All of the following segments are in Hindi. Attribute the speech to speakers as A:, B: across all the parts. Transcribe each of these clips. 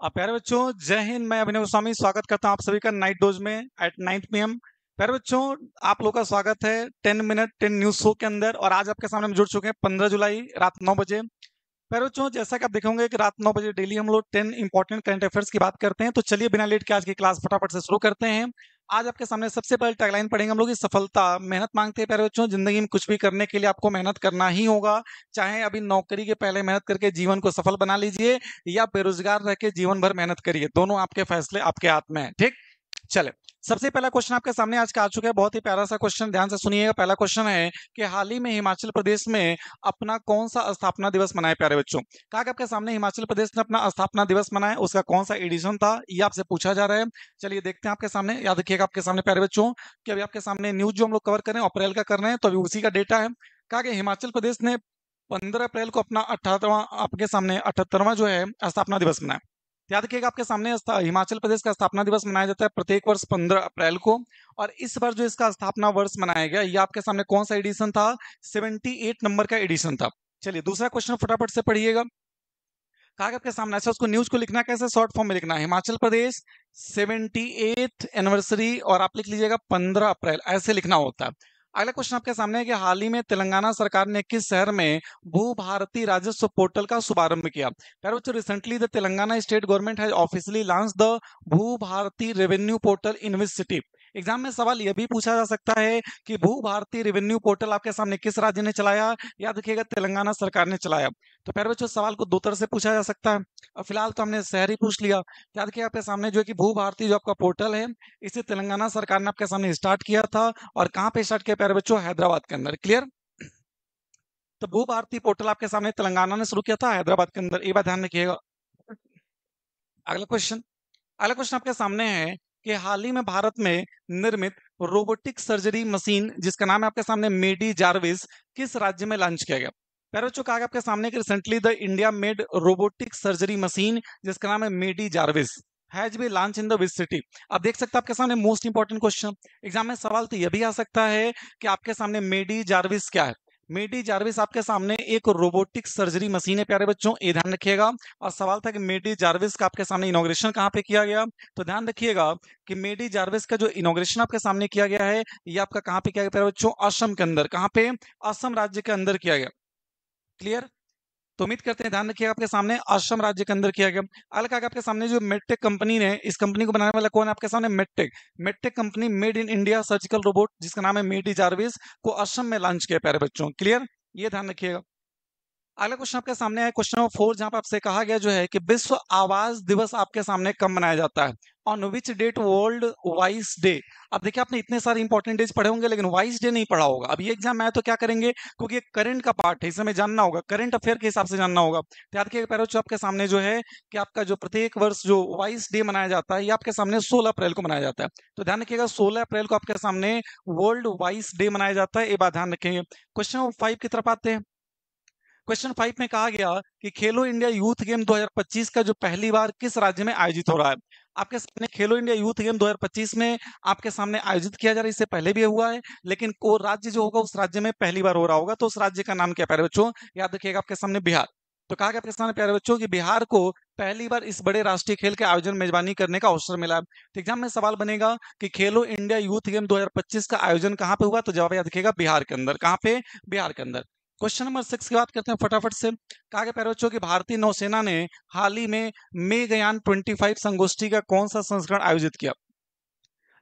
A: प्यारे बच्चों, जय हिंद। मैं अभिनव गोस्वामी स्वागत करता हूं आप सभी का नाइट डोज में एट 9 पीएम। प्यारे बच्चों, आप लोग का स्वागत है 10 मिनट 10 न्यूज शो के अंदर। और आज आपके सामने हम जुड़ चुके हैं 15 जुलाई रात 9 बजे। प्यारे बच्चों, जैसा कि आप देखेंगे कि रात 9 बजे डेली हम लोग 10 इंपॉर्टेंट करंट अफेयर्स की बात करते हैं। तो चलिए बिना लेट के आज की क्लास फटाफट से शुरू करते हैं। आज आपके सामने सबसे पहले टैगलाइन पढ़ेंगे हम लोग की सफलता मेहनत मांगते हैं। प्यारे बच्चों, जिंदगी में कुछ भी करने के लिए आपको मेहनत करना ही होगा। चाहे अभी नौकरी के पहले मेहनत करके जीवन को सफल बना लीजिए या बेरोजगार रह के जीवन भर मेहनत करिए, दोनों आपके फैसले आपके हाथ में है। ठीक, चले। सबसे पहला क्वेश्चन आपके सामने आज का आ चुका है, बहुत ही प्यारा सा क्वेश्चन, ध्यान से सुनिएगा। पहला क्वेश्चन है कि हाल ही में हिमाचल प्रदेश में अपना कौन सा स्थापना दिवस मनाया। प्यारे बच्चों, कहा कि आपके सामने हिमाचल प्रदेश ने अपना स्थापना दिवस मनाया, उसका कौन सा एडिशन था ये आपसे पूछा जा रहा है। चलिए देखते हैं आपके सामने। याद रखिएगा आपके सामने प्यारे बच्चों कि अभी आपके सामने न्यूज जो हम लोग कवर कर रहे हैं अप्रैल का कर रहे हैं, तो अभी उसी का डेटा है। कहा कि हिमाचल प्रदेश ने 15 अप्रैल को अपना 78वां आपके सामने 78वां जो है स्थापना दिवस मनाया। याद रखिएगा आपके सामने हिमाचल प्रदेश का स्थापना दिवस मनाया जाता है प्रत्येक वर्ष 15 अप्रैल को। और इस बार जो इसका स्थापना वर्ष मनाया गया, ये आपके सामने कौन सा एडिशन था? 78 नंबर का एडिशन था। चलिए दूसरा क्वेश्चन फटाफट से पढ़िएगा। कहा कि आपके सामने, अच्छा उसको न्यूज को लिखना कैसे, शॉर्ट फॉर्म में लिखना है, हिमाचल प्रदेश 78th एनिवर्सरी और आप लिख लीजिएगा 15 अप्रैल, ऐसे लिखना होता है। अगला क्वेश्चन आपके सामने है कि हाल ही में तेलंगाना सरकार ने किस शहर में भू भारती राजस्व पोर्टल का शुभारंभ किया। प्यारे बच्चों, recently the Telangana state government has officially launch the Bhu Bharati revenue portal in which city. Exam में सवाल यह भी पूछा जा सकता है कि भू भारती रेवेन्यू पोर्टल आपके सामने किस राज्य ने चलाया। याद रखिएगा तेलंगाना सरकार ने चलाया। तो प्यारे बच्चों, सवाल को दो तरह से पूछा जा सकता है। और फिलहाल तो हमने शहर ही पूछ लिया। याद रखिए आपके सामने जो है कि भू भारती जो आपका पोर्टल है, इसे तेलंगाना सरकार ने आपके सामने स्टार्ट किया था। और कहाँ पे स्टार्ट किया प्यारे बच्चों? हैदराबाद के अंदर। क्लियर? तो भू भारती पोर्टल आपके सामने तेलंगाना ने शुरू किया था, हैदराबाद के अंदर। ये बात ध्यान रखिएगा। अगला क्वेश्चन, अगला क्वेश्चन आपके सामने है कि हाल ही में भारत में निर्मित रोबोटिक सर्जरी मशीन जिसका नाम है आपके सामने मेडी जार्विस, किस राज्य में लॉन्च किया गया। पैरो चुका आपके सामने कि recently the India made robotic surgery machine जिसका नाम है medi Jarvis has be launch in the which city. आप देख सकते हैं आपके सामने मोस्ट इंपॉर्टेंट क्वेश्चन। एग्जाम में सवाल तो यह भी आ सकता है कि आपके सामने मेडी जार्विस क्या है। मेडी जार्विस आपके सामने एक रोबोटिक सर्जरी मशीन है प्यारे बच्चों, ये ध्यान रखिएगा। और सवाल था कि मेडी जार्विस का आपके सामने इनॉग्रेशन कहाँ पे किया गया। तो ध्यान रखिएगा कि मेडी जार्विस का जो इनॉग्रेशन आपके सामने किया गया है, ये आपका कहाँ पे किया गया प्यारे बच्चों? असम के अंदर। कहाँ पे? असम राज्य के अंदर किया गया। क्लियर? तो उम्मीद करते हैं ध्यान रखिएगा आपके सामने असम राज्य के अंदर किया गया। अलग आगे आपके सामने जो मेडटेक कंपनी है, इस कंपनी को बनाने वाला कौन है आपके सामने? Medtech. Medtech company made in India surgical robot जिसका नाम है मेडी जार्विस को असम में लॉन्च किया प्यारे बच्चों। क्लियर? ये ध्यान रखिएगा। अगला क्वेश्चन आपके सामने है क्वेश्चन नंबर 4, जहां पर आपसे कहा गया जो है कि विश्व आवास दिवस आपके सामने कब मनाया जाता है। On which date world voice day. अब देखिए आपने इतने सारे इंपॉर्टेंट डेज पढ़े होंगे लेकिन वॉइस डे नहीं पढ़ा होगा। अब ये एग्जाम में आया तो क्या करेंगे, क्योंकि ये करंट का पार्ट है, इसे हमें जानना होगा, करंट अफेयर के हिसाब से जानना होगा। तो याद रखिएगा पैरों आपके सामने जो है कि आपका जो प्रत्येक वर्ष जो वॉइस डे मनाया जाता है, ये आपके सामने 16 अप्रैल को मनाया जाता है। तो ध्यान रखिएगा 16 अप्रैल को आपके सामने वर्ल्ड वॉइस डे मनाया जाता है, ये बात ध्यान रखेंगे। क्वेश्चन नंबर 5 की तरफ आते हैं। क्वेश्चन 5 में कहा गया कि खेलो इंडिया यूथ गेम 2025 का जो पहली बार किस राज्य में आयोजित हो रहा है। आपके सामने खेलो इंडिया यूथ गेम 2025 में आपके सामने आयोजित किया जा रहा है, इससे पहले भी हुआ है, लेकिन को राज्य जो होगा उस राज्य में पहली बार हो रहा होगा। तो उस राज्य का नाम क्या प्यारे बच्चों? याद रखिएगा आपके सामने बिहार। तो कहा गया आपके सामने प्यारे बच्चों कि बिहार को पहली बार इस बड़े राष्ट्रीय खेल के आयोजन मेजबानी करने का अवसर मिला है। तो एग्जाम में सवाल बनेगा कि खेलो इंडिया यूथ गेम 2025 का आयोजन कहाँ पे हुआ। तो जवाब याद रखिएगा बिहार के अंदर। कहाँ पे? बिहार के अंदर। क्वेश्चन नंबर 6 की बात करते हैं फटाफट से। कहा गया प्यारे बच्चों कि भारतीय नौसेना ने हाल ही में मेघयान 25 संगोष्ठी का कौन सा संस्करण आयोजित किया।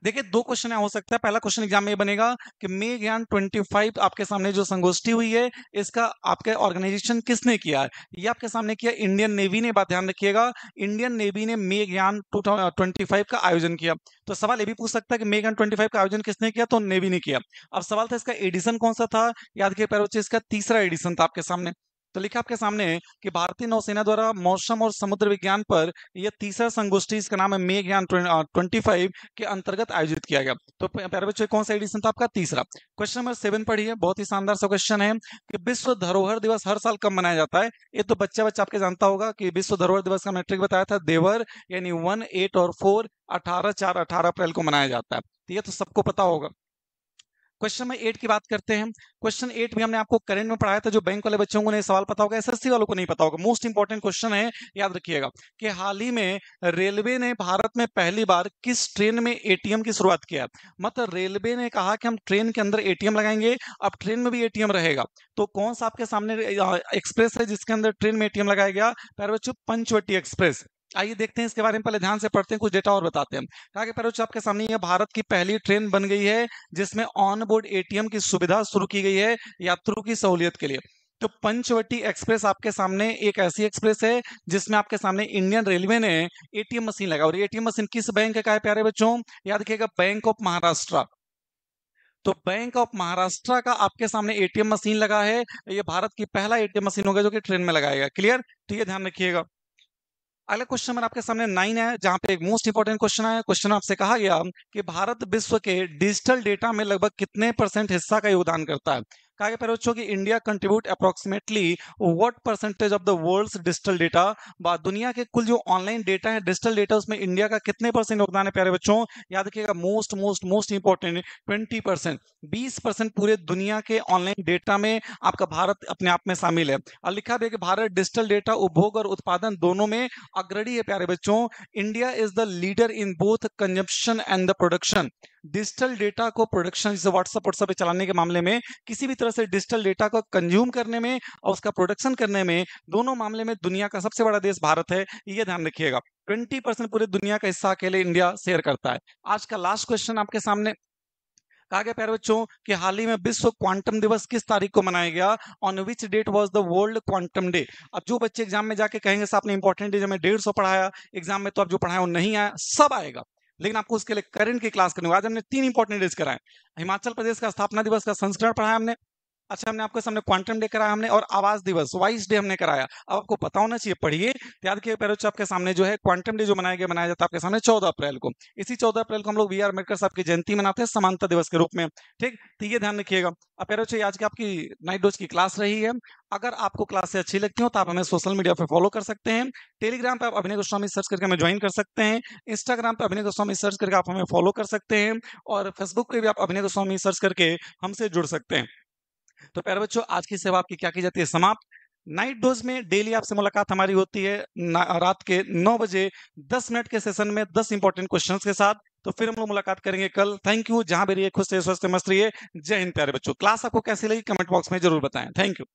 A: देखिए दो क्वेश्चन हो सकता है। पहला क्वेश्चन एग्जाम में बनेगा कि मेघयान 25 आपके सामने जो संगोष्ठी हुई है, इसका आपके ऑर्गेनाइजेशन किसने किया है। ये आपके सामने किया इंडियन नेवी ने। बात ध्यान रखिएगा, इंडियन नेवी ने मेघयान 25 का आयोजन किया। तो सवाल ये भी पूछ सकता है कि मेघयान 25 का आयोजन किसने किया। तो नेवी ने किया। अब सवाल था इसका एडिशन कौन सा था। याद रखिए प्यारे बच्चे, इसका तीसरा एडिशन था आपके सामने। तो लिखा आपके सामने कि भारतीय नौसेना द्वारा मौसम और समुद्र विज्ञान पर यह तीसरा संगोष्ठी, इसका नाम है मेघयान 25 के अंतर्गत आयोजित किया गया। तो प्यारे बच्चों कौन सा एडिशन था आपका? तीसरा। क्वेश्चन नंबर 7 पढ़िए, बहुत ही शानदार सा क्वेश्चन है कि विश्व धरोहर दिवस हर साल कब मनाया जाता है। ये तो बच्चा बच्चा आपके जानता होगा कि विश्व धरोहर दिवस का मैट्रिक बताया था देवर, यानी 1, 8 और 4, 18, 4, 18 अप्रैल को मनाया जाता है। तो ये तो सबको पता होगा। क्वेश्चन नंबर 8 की बात करते हैं। क्वेश्चन 8 भी हमने आपको करंट में पढ़ाया था, जो बैंक वाले बच्चों को नहीं सवाल पता होगा, एसएससी वालों को नहीं पता होगा। मोस्ट इंपॉर्टेंट क्वेश्चन है, याद रखिएगा कि हाल ही में रेलवे ने भारत में पहली बार किस ट्रेन में एटीएम की शुरुआत किया। मतलब रेलवे ने कहा कि हम ट्रेन के अंदर एटीएम लगाएंगे, अब ट्रेन में भी एटीएम रहेगा। तो कौन सा आपके सामने एक्सप्रेस है जिसके अंदर ट्रेन में एटीएम लगाया गया? प्यारे बच्चों, पंचवटी एक्सप्रेस। आइए देखते हैं इसके बारे में, पहले ध्यान से पढ़ते हैं, कुछ डेटा और बताते हैं। कहा कि प्यारे बच्चों, आपके सामने ये भारत की पहली ट्रेन बन गई है जिसमें ऑन बोर्ड एटीएम की सुविधा शुरू की गई है यात्रियों की सहूलियत के लिए। तो पंचवटी एक्सप्रेस आपके सामने एक ऐसी एक्सप्रेस है जिसमें आपके सामने इंडियन रेलवे ने एटीएम मशीन लगा, और एटीएम मशीन किस बैंक का है प्यारे बच्चों? याद रखिएगा, बैंक ऑफ महाराष्ट्र। तो बैंक ऑफ महाराष्ट्र का आपके सामने एटीएम मशीन लगा है। ये भारत की पहला एटीएम मशीन होगा जो कि ट्रेन में लगाएगा। क्लियर? ठीक है, ध्यान रखिएगा। अगला क्वेश्चन नंबर आपके सामने 9 है, जहां पे एक मोस्ट इंपोर्टेंट क्वेश्चन है। क्वेश्चन आपसे कहा गया कि भारत विश्व के डिजिटल डेटा में लगभग कितने % हिस्सा का योगदान करता है। कहा गया बच्चों कि India contribute approximately what percentage of the world's digital data. दुनिया के कुल जो ऑनलाइन डेटा है, डिजिटल डेटा, उसमें इंडिया का कितने % योगदान है प्यारे बच्चों? याद रखिएगा, मोस्ट मोस्ट मोस्ट इंपॉर्टेंट 20%। 20% पूरे दुनिया के ऑनलाइन डेटा में आपका भारत अपने आप में शामिल है। और लिखा भी है कि भारत डिजिटल डेटा उपभोग और उत्पादन दोनों में अग्रणी है प्यारे बच्चों। India is the leader in both consumption and the production. Digital data को प्रोडक्शन, जैसे व्हाट्सएप पे चलाने के मामले में, किसी भी तरह से डिजिटल डेटा को कंज्यूम करने में और उसका प्रोडक्शन करने में, दोनों मामले में दुनिया का सबसे बड़ा देश भारत है। ये ध्यान रखिएगा, 20% पूरे दुनिया का हिस्सा अकेले इंडिया शेयर करता है। आज का लास्ट क्वेश्चन आपके सामने। कहा गया प्यारे बच्चों कि हाल ही में विश्व क्वांटम दिवस किस तारीख को मनाया गया? On which date was the world quantum day? अब जो बच्चे एग्जाम में जाके कहेंगे साहब आपने इंपॉर्टेंट डे में 150 पढ़ाया, एग्जाम में तो आप जो पढ़ाया वो नहीं आया, सब आएगा, लेकिन आपको उसके लिए करंट की क्लास करनी होगी। आज हमने 3 इंपॉर्टेंट डेज कराए। हिमाचल प्रदेश का स्थापना दिवस का संस्करण पढ़ाया हमने। अच्छा, हमने आपके सामने क्वांटम डे कराया हमने, और आवास दिवस, वॉइस डे हमने कराया। अब आपको पता होना चाहिए, पढ़िए। याद रखिए प्यारे बच्चों, आपके सामने जो है क्वांटम डे जो मनाया जाता है आपके सामने 14 अप्रैल को। इसी 14 अप्रैल को हम लोग बी.आर. अम्बेडकर साहब की जयंती मनाते हैं समानता दिवस के रूप में। ठीक, तो ये ध्यान रखिएगा। अब प्यारे बच्चों, आज की आपकी नाइट डोज की क्लास रही है। अगर आपको क्लासें अच्छी लगती हो तो आप हमें सोशल मीडिया पे फॉलो कर सकते हैं। टेलीग्राम पे आप अभिनय गोस्वामी सर्च करके हमें ज्वाइन कर सकते हैं। इंस्टाग्राम पे अभिनय गोस्वामी सर्च करके आप हमें फॉलो कर सकते हैं, और फेसबुक पे भी आप अभिनय गोस्वामी सर्च करके हमसे जुड़ सकते हैं। तो प्यारे बच्चों, आज की सेवा आपकी क्या की जाती है? समाप्त। नाइट डोज में डेली आपसे मुलाकात हमारी होती है रात के 9 बजे 10 मिनट के सेशन में 10 इंपॉर्टेंट क्वेश्चंस के साथ। तो फिर हम लोग मुलाकात करेंगे कल। Thank you. जहां भी रहिए खुश रहिए, स्वस्थ मस्त रहिए। जय हिंद प्यारे बच्चों। क्लास आपको कैसी लगी कमेंट बॉक्स में जरूर बताएं। Thank you.